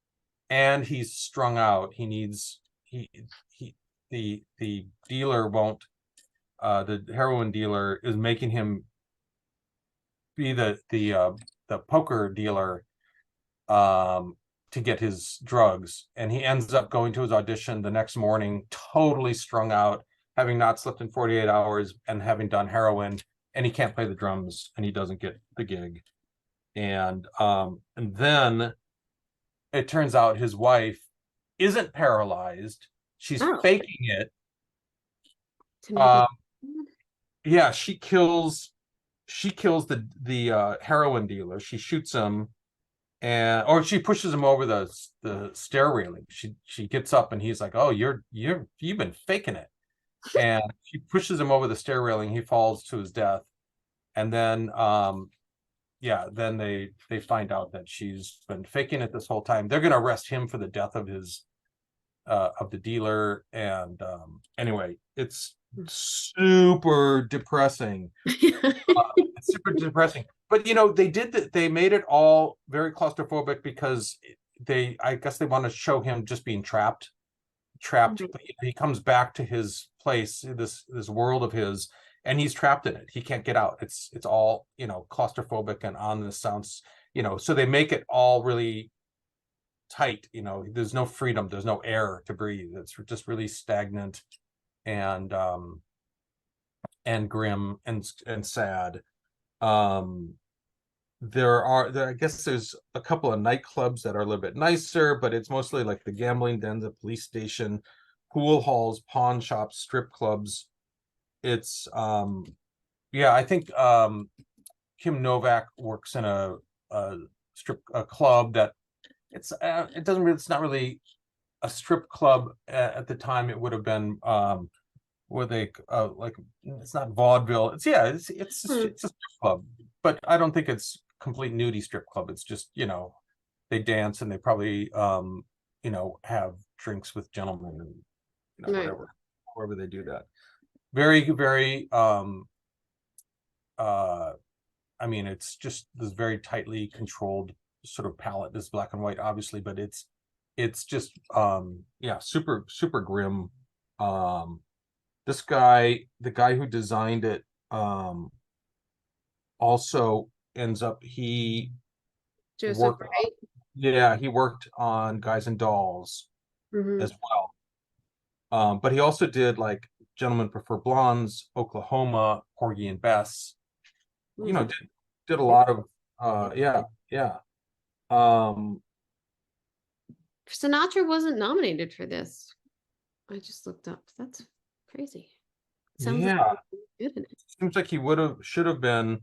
And he's strung out. The dealer won't, the heroin dealer is making him be the poker dealer to get his drugs. And he ends up going to his audition the next morning totally strung out, having not slept in 48 hours and having done heroin, and he can't play the drums, and he doesn't get the gig. And then it turns out his wife isn't paralyzed. She's faking it. Yeah, she kills the heroin dealer. She shoots him, or she pushes him over the stair railing. She gets up, and he's like, oh, you've been faking it. And she pushes him over the stair railing. He falls to his death. And then then they find out that she's been faking it this whole time. They're going to arrest him for the death of the dealer. And anyway, it's super depressing. It's super depressing. But, you know, they made it all very claustrophobic, because I guess they want to show him just being trapped. He comes back to his place, this world of his, and he's trapped in it. He can't get out. It's all, you know, claustrophobic and ominous sounds, you know. So they make it all really tight, you know. There's no freedom, there's no air to breathe. It's just really stagnant and grim and sad. I guess there's a couple of nightclubs that are a little bit nicer, but it's mostly like the gambling dens, the police station, pool halls, pawn shops, strip clubs. It's I think Kim Novak works in a club that it's not really a strip club. At the time it would have been where they like, it's not vaudeville. It's a strip club, but I don't think it's complete nudie strip club. It's just, you know, they dance, and they probably you know, have drinks with gentlemen, and, you know, wherever they do that. Very, very I mean, it's just this very tightly controlled sort of palette. This black and white, obviously, but it's just super, super grim. This guy, the guy who designed it, also ends up, Joseph, right? He worked on Guys and Dolls as well. But he also did like Gentlemen Prefer Blondes, Oklahoma, Porgy and Bess. You know, did a lot of Sinatra wasn't nominated for this. I just looked up. That's crazy. Sounds like Yeah, good in it. seems like he should have been.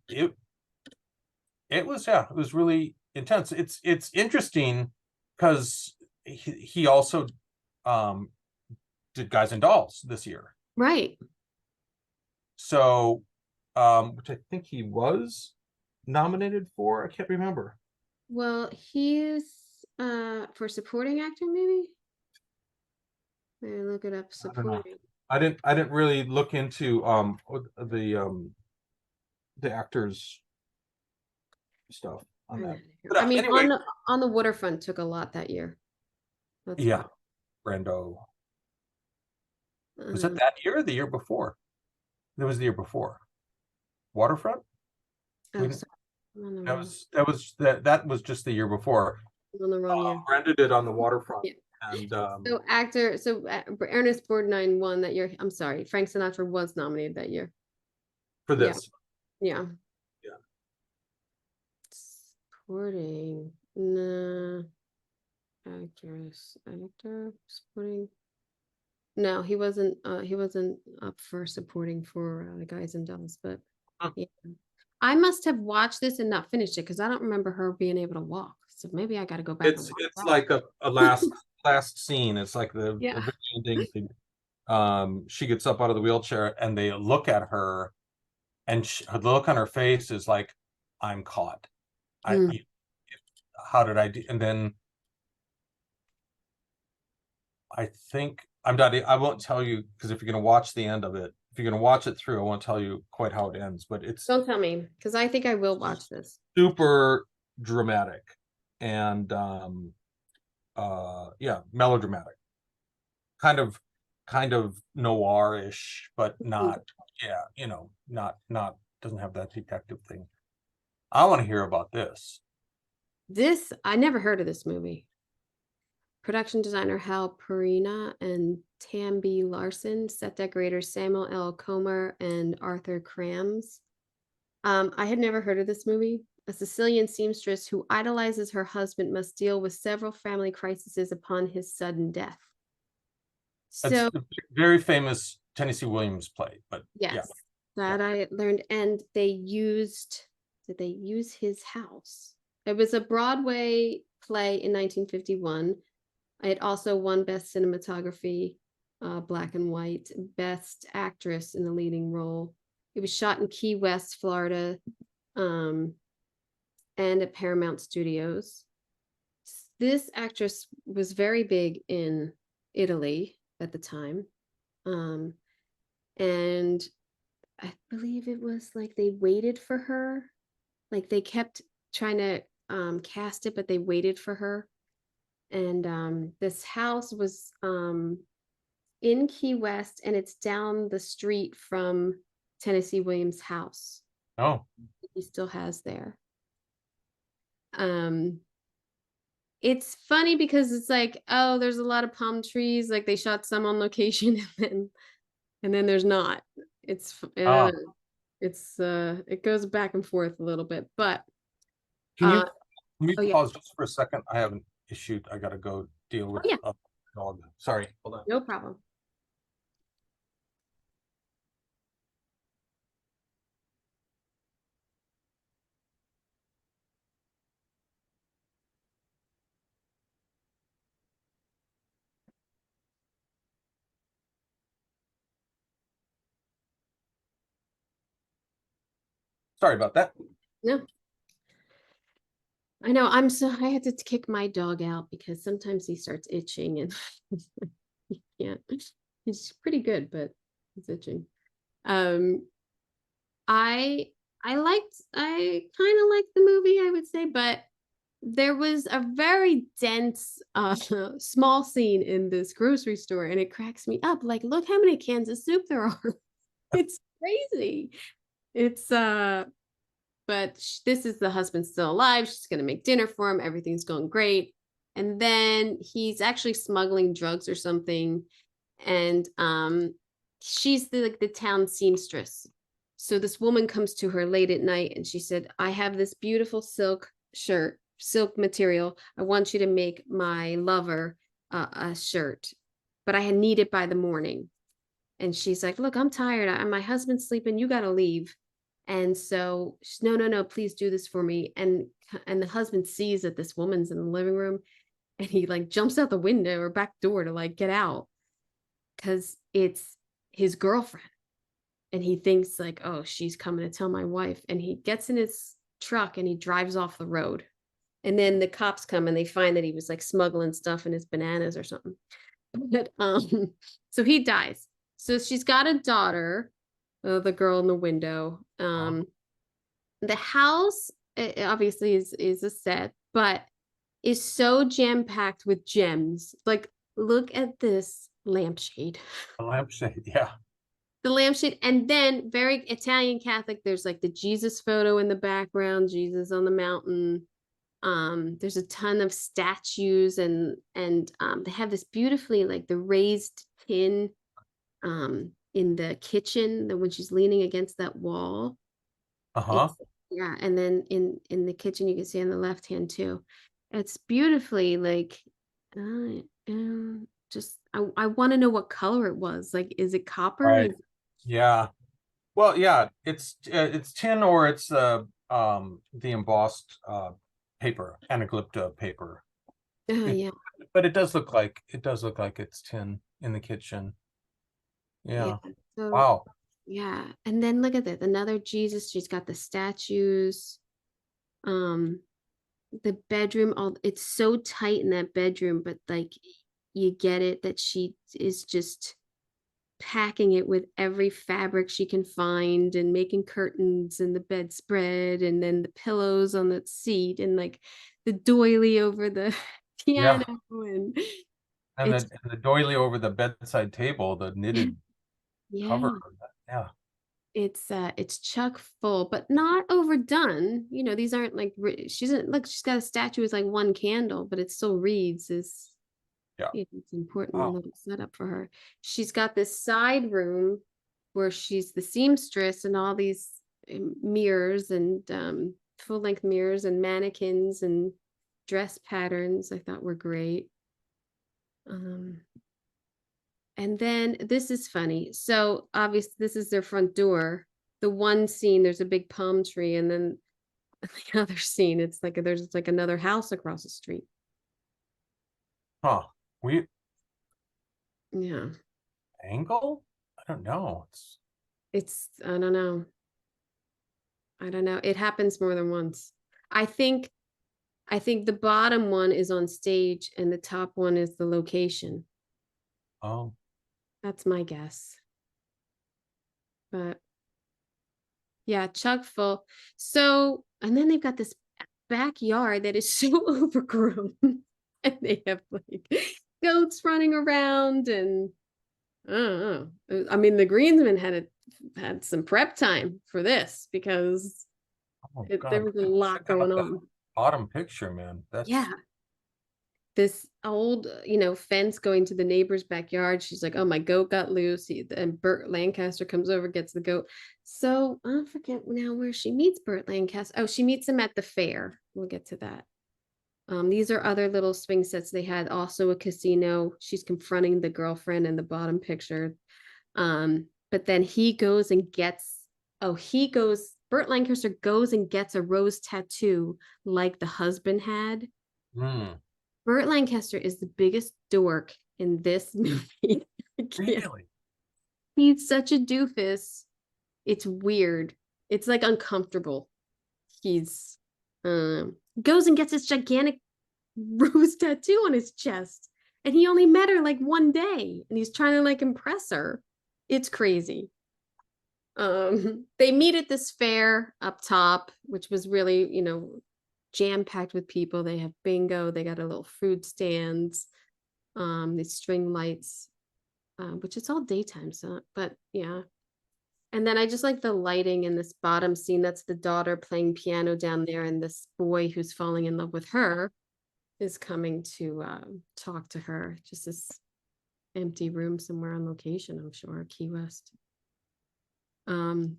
It it was really intense. It's interesting because he also um did Guys and Dolls this year. Right. So which I think he was nominated for. I can't remember. Well, he's for supporting actor, maybe. Maybe look it up. I don't know. Supporting. I didn't really look into the actors stuff on that. But I mean, anyway, on the waterfront took a lot that year. That's yeah, fine. Brando. Was it that year or the year before? It was the year before. Waterfront? Oh, sorry. I'm on the wrong, That was just the year before. I'm on the wrong year. Brenda did on the waterfront. Yeah. And Ernest Borgnine won that year. I'm sorry, Frank Sinatra was nominated that year. for this. Yeah. Yeah. Supporting. No. Actor supporting. No, he wasn't up for supporting for Guys and Dolls, but yeah. I must have watched this and not finished it because I don't remember her being able to walk. So maybe I got to go back and watch It's that. like a last scene. It's like the very ending. She gets up out of the wheelchair and they look at her, and the look on her face is like, I'm caught. How did I do? And then I think I won't tell you, because if you're going to watch the end of it, if you're going to watch it through, I won't tell you quite how it ends, but it's Don't tell me because I think I will watch this. super dramatic and yeah, melodramatic, kind of noir-ish, but not, not doesn't have that detective thing. I want to hear about this. I never heard of this movie. Production designer Hal Perina and Tam B. Larson, set decorators Samuel L. Comer and Arthur Krams. I had never heard of this movie. A Sicilian seamstress who idolizes her husband must deal with several family crises upon his sudden death. It's So a very famous Tennessee Williams play, but yes, yeah. I learned, and did they use his house? It was a Broadway play in 1951. It also won Best Cinematography, Black and White, Best Actress in the Leading Role. It was shot in Key West, Florida, and at Paramount Studios. This actress was very big in Italy at the time. And I believe it was like they waited for her. Like they kept trying to cast it, but they waited for her. And this house was in Key West, and it's down the street from Tennessee Williams' house. Oh, He still has there. It's funny because it's like, oh, there's a lot of palm trees. Like they shot some on location, and then there's not. It goes back and forth a little bit, but can you oh yeah, pause just for a second? I have an issue. I gotta go deal with a dog. Sorry, hold on. no problem. Sorry about that. No, I know. I had to kick my dog out because sometimes he starts itching and he can't. He's pretty good, but he's itching. Um, I I kind of liked the movie, I would say, but there was a very dense small scene in this grocery store, and it cracks me up. Like, look how many cans of soup there are. It's crazy. It's but this is the husband still alive. She's going to make dinner for him. Everything's going great. And then he's actually smuggling drugs or something. And she's like the town seamstress. So this woman comes to her late at night and she said, I have this beautiful silk shirt. silk material. I want you to make my lover a shirt, but I need it by the morning. And she's like, look, I'm tired. My husband's sleeping. You got to leave. And so, no, no, no, please do this for me. And the husband sees that this woman's in the living room, and he like jumps out the window or back door to like get out because it's his girlfriend. And he thinks like, oh, she's coming to tell my wife. And he gets in his truck and he drives off the road. And then the cops come and they find that he was like smuggling stuff in his bananas or something. But so he dies. So she's got a daughter, the girl in the window. The house obviously is a set, but is so jam-packed with gems. Like, look at this lampshade. A lampshade, yeah. The lampshade, and then very Italian Catholic, there's like the Jesus photo in the background, Jesus on the mountain. There's a ton of statues, and they have this beautifully like the raised tin in the kitchen, that when she's leaning against that wall. Uh-huh. It's, yeah, and then in the kitchen you can see on the left hand too. It's beautifully like just I want to know what color it was. Like, is it copper? Right. Yeah. Well, yeah, it's tin, or it's the embossed paper, anaglypta paper. Oh It, yeah. but it does look like it's tin in the kitchen. Yeah. Yeah. So Wow. yeah. And then look at this. Another Jesus. She's got the statues. Um, the bedroom, all it's so tight in that bedroom, but like you get it that she is just packing it with every fabric she can find and making curtains and the bedspread and then the pillows on the seat and like the doily over the Yeah. piano and And it's the doily over the bedside table, the knitted yeah. cover. Yeah. It's chock full, but not overdone. You know, these aren't like she's look, she's got a statue with like one candle, but it still reads as Yeah. it's important Wow. little setup for her. She's got this side room where she's the seamstress and all these mirrors and full-length mirrors and mannequins and dress patterns I thought were great. And then this is funny. So obviously this is their front door. The one scene, there's a big palm tree, and then the other scene, it's like there's like another house across the street. Huh. We Yeah. angle? I don't know. It's I don't know. I don't know. It happens more than once. I think I think the bottom one is on stage and the top one is the location. Oh. That's my guess. But yeah, chock full. So, and then they've got this backyard that is so overgrown. And they have like goats running around and I don't know. I mean, the greensman had some prep time for this because Oh there God. was a lot Check going out that on. bottom picture, man. Yeah. That's This old, fence going to the neighbor's backyard. She's like, oh, my goat got loose. And Burt Lancaster comes over, gets the goat. So I forget now where she meets Burt Lancaster. Oh, she meets him at the fair. We'll get to that. These are other little swing sets. They had also a casino. She's confronting the girlfriend in the bottom picture. But then Burt Lancaster goes and gets a rose tattoo like the husband had. Burt Lancaster is the biggest dork in this movie. really. He's such a doofus. It's weird. It's like uncomfortable. He's goes and gets this gigantic rose tattoo on his chest. And he only met her like one day. And he's trying to like impress her. It's crazy. They meet at this fair up top, which was really, jam-packed with people. They have bingo, they got a little food stands, these string lights, which it's all daytime, so but yeah. And then I just like the lighting in this bottom scene. That's the daughter playing piano down there, and this boy who's falling in love with her is coming to talk to her. Just this empty room somewhere on location, I'm sure, Key West.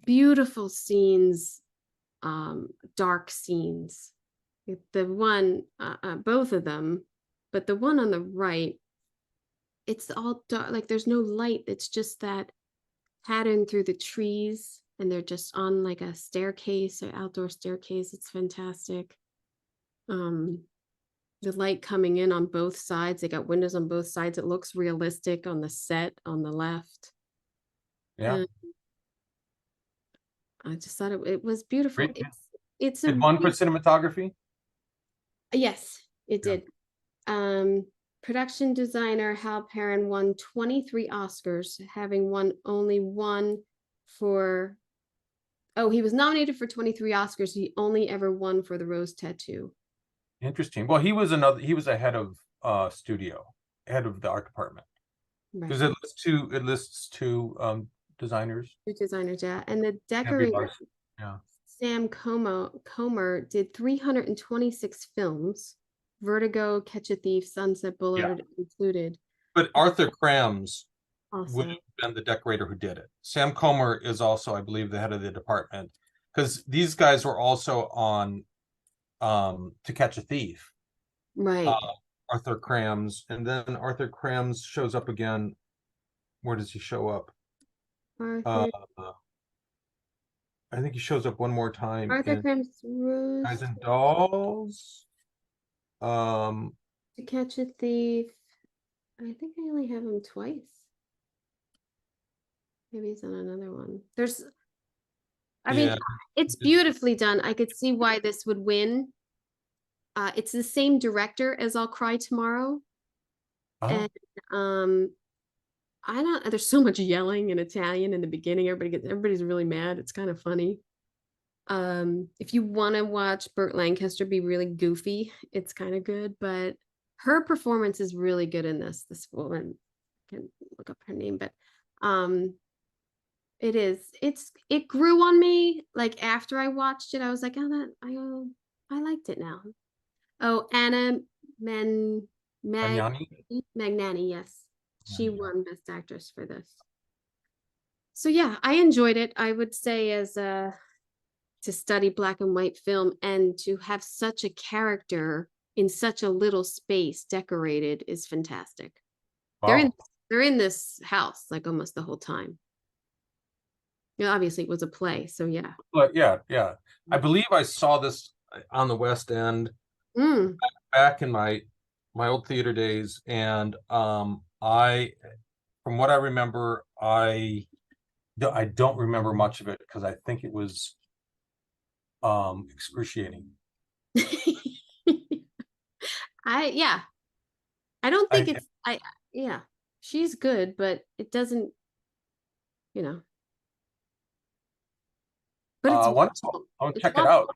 Beautiful scenes, dark scenes. The one, both of them, but the one on the right, it's all dark, like there's no light. It's just that pattern through the trees, and they're just on like a staircase or outdoor staircase. It's fantastic. Um, the light coming in on both sides. They got windows on both sides. It looks realistic on the set on the left. Yeah. And I just thought it was beautiful. Great. It's a Did one for really, cinematography? yes, it Yeah. did. Um, Production designer Hal Perrin won 23 Oscars, having won only one for, oh, he was nominated for 23 Oscars. He only ever won for the Rose Tattoo. Interesting. Well, he was a head of studio, head of the art department. Because Right. it lists two designers. Two designers, yeah. And the Henry decorator, Larson. Yeah. Sam Comer, did 326 films, Vertigo, Catch a Thief, Sunset Yeah. Boulevard included. But Arthur Krams would Also, have been the decorator who did it. Sam Comer is also, I believe, the head of the department. Because these guys were also on To Catch a Thief. right. Arthur Krams. And then Arthur Krams shows up again. Where does he show up? Uh, Arthur I think he shows up one more time Arthur in Crim's Guys Rose, and Dolls. To Catch a Thief. I think I only have him twice. Maybe he's on another one. I mean, Yeah. it's beautifully done. I could see why this would win. It's the same director as I'll Cry Tomorrow. Oh, And um, I don't, there's so much yelling in Italian in the beginning. Everybody's really mad. It's kind of funny. If you want to watch Burt Lancaster be really goofy, it's kind of good, but her performance is really good in this woman. I can look up her name, but um it grew on me. Like after I watched it, I was like, oh, I liked it now. Oh, Anna Men Mag Magnani. Magnani, yes. She Yeah. won Best Actress for this. So yeah, I enjoyed it. I would say as a to study black and white film and to have such a character in such a little space decorated is fantastic. They're in Wow. they're in this house like almost the whole time. You know, obviously it was a play, so yeah. But yeah, yeah. I believe I saw this on the West End Mm, back in my old theater days, and I, from what I remember, I don't remember much of it because I think it was excruciating. yeah. I don't think I it's I yeah. She's good, but it doesn't, you know. But it's wonderful. wonderful. I'll It's check it wonderful.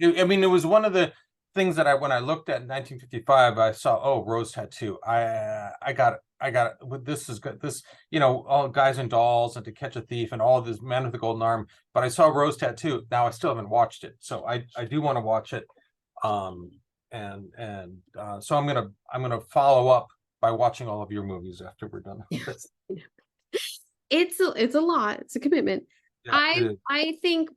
out. I mean, it was one of the things that when I looked at 1955, I saw, oh, Rose Tattoo. I got it. This is good. This, all Guys and Dolls and To Catch a Thief and all of this Man with the Golden Arm. But I saw Rose Tattoo. Now I still haven't watched it, so I do want to watch it. So I'm gonna follow up by watching all of your movies after we're done with this. It's a lot. It's a commitment. Yeah, it I is. I think,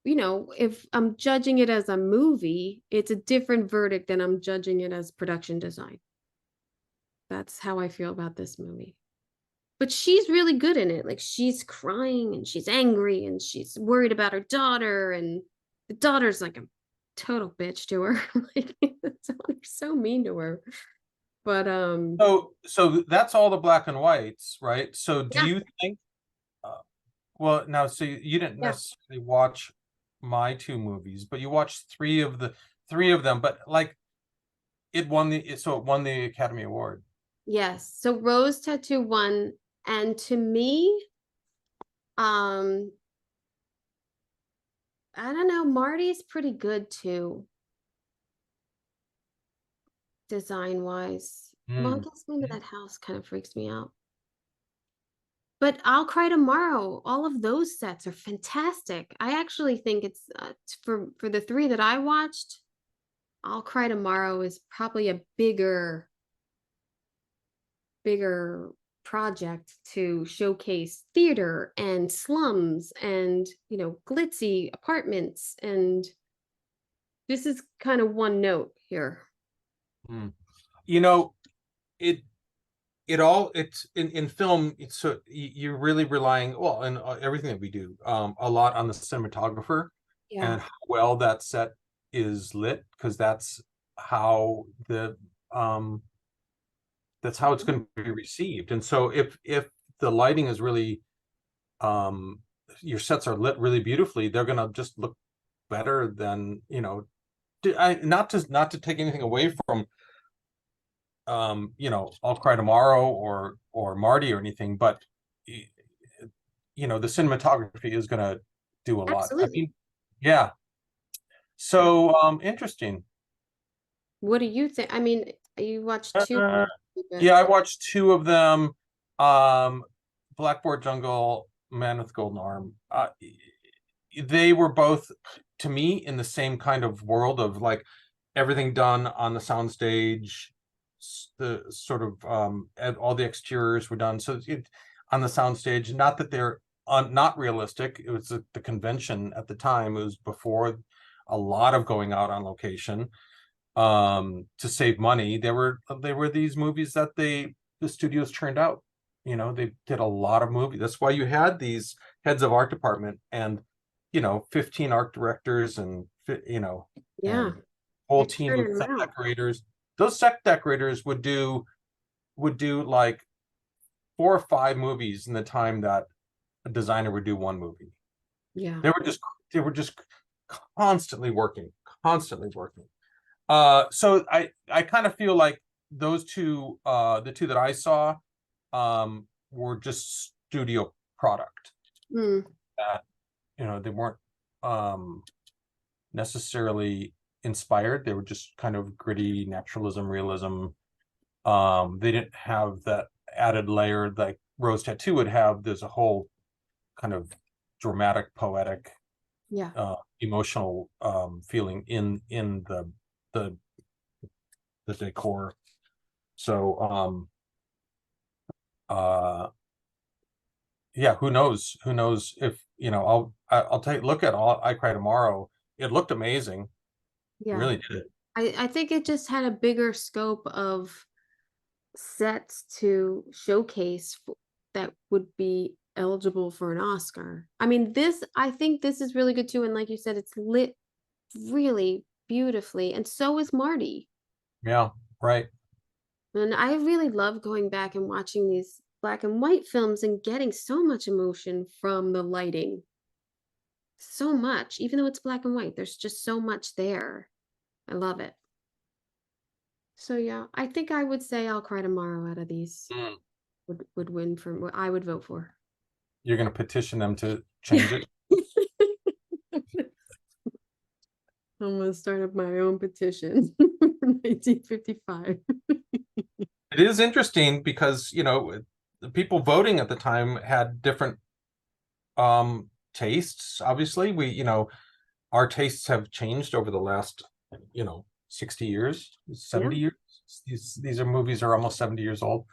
if I'm judging it as a movie, it's a different verdict than I'm judging it as production design. That's how I feel about this movie. But she's really good in it. Like she's crying and she's angry and she's worried about her daughter, and the daughter's like a total bitch to her. Like the daughter's so mean to her. But So that's all the black and whites, right? So do yeah, you think? Well, now, so you didn't yeah. necessarily watch my two movies, but you watched three of them. But like, it won the Academy Award. Yes. So Rose Tattoo won, and to me, um, I don't know, Marty's pretty good too, design wise. Well, I Mm. guess maybe that house kind of freaks me out. But I'll Cry Tomorrow, all of those sets are fantastic. I actually think it's for the three that I watched, I'll Cry Tomorrow is probably a bigger project to showcase theater and slums and glitzy apartments and This is kind of one note here. You know, it it's in film, it's so you're really relying, well, and everything that we do, a lot on the cinematographer Yeah. and how well that set is lit, because that's how it's going to be received. And so if the lighting is really, your sets are lit really beautifully, they're going to just look better than, not to take anything away from I'll Cry Tomorrow or Marty or anything, but the cinematography is going to do a lot. I Absolutely. mean, yeah. So interesting. What do you think? I mean, you watched two, but Yeah, I watched two of them. Blackboard Jungle, Man with Golden Arm. They were both, to me, in the same kind of world of like everything done on the soundstage. The sort of all the exteriors were done on the soundstage. Not that they're not realistic. It was the convention at the time. It was before a lot of going out on location to save money. They were these movies that the studios churned out. They did a lot of movies. That's why you had these heads of art department and 15 art directors and yeah, and whole they're team of turning set them out. decorators. Those set decorators would do like 4 or 5 movies in the time that a designer would do one movie. Yeah. They were just constantly working, constantly working. So I kind of feel like those two, the two that I saw, were just studio product. Mm. That they weren't necessarily inspired. They were just kind of gritty naturalism, realism. They didn't have that added layer like Rose Tattoo would have. There's a whole kind of dramatic, poetic, Yeah. emotional feeling in the the decor. So yeah, who knows if I'll take a look at all I Cry Tomorrow. It looked amazing. It Yeah. really did. I think it just had a bigger scope of sets to showcase that would be eligible for an Oscar. I mean, I think this is really good too. And like you said, it's lit really beautifully. And so is Marty. Yeah, right. And I really love going back and watching these black and white films and getting so much emotion from the lighting. So much, even though it's black and white, there's just so much there. I love it. So yeah, I think I would say I'll Cry Tomorrow out of these Mm. would win for what I would vote for. You're going to petition them to change it. I'm gonna start up my own petition for 1955. It is interesting because the people voting at the time had different tastes. Obviously, our tastes have changed over the last 60 years, Yeah. 70 years. These movies are almost 70 years old.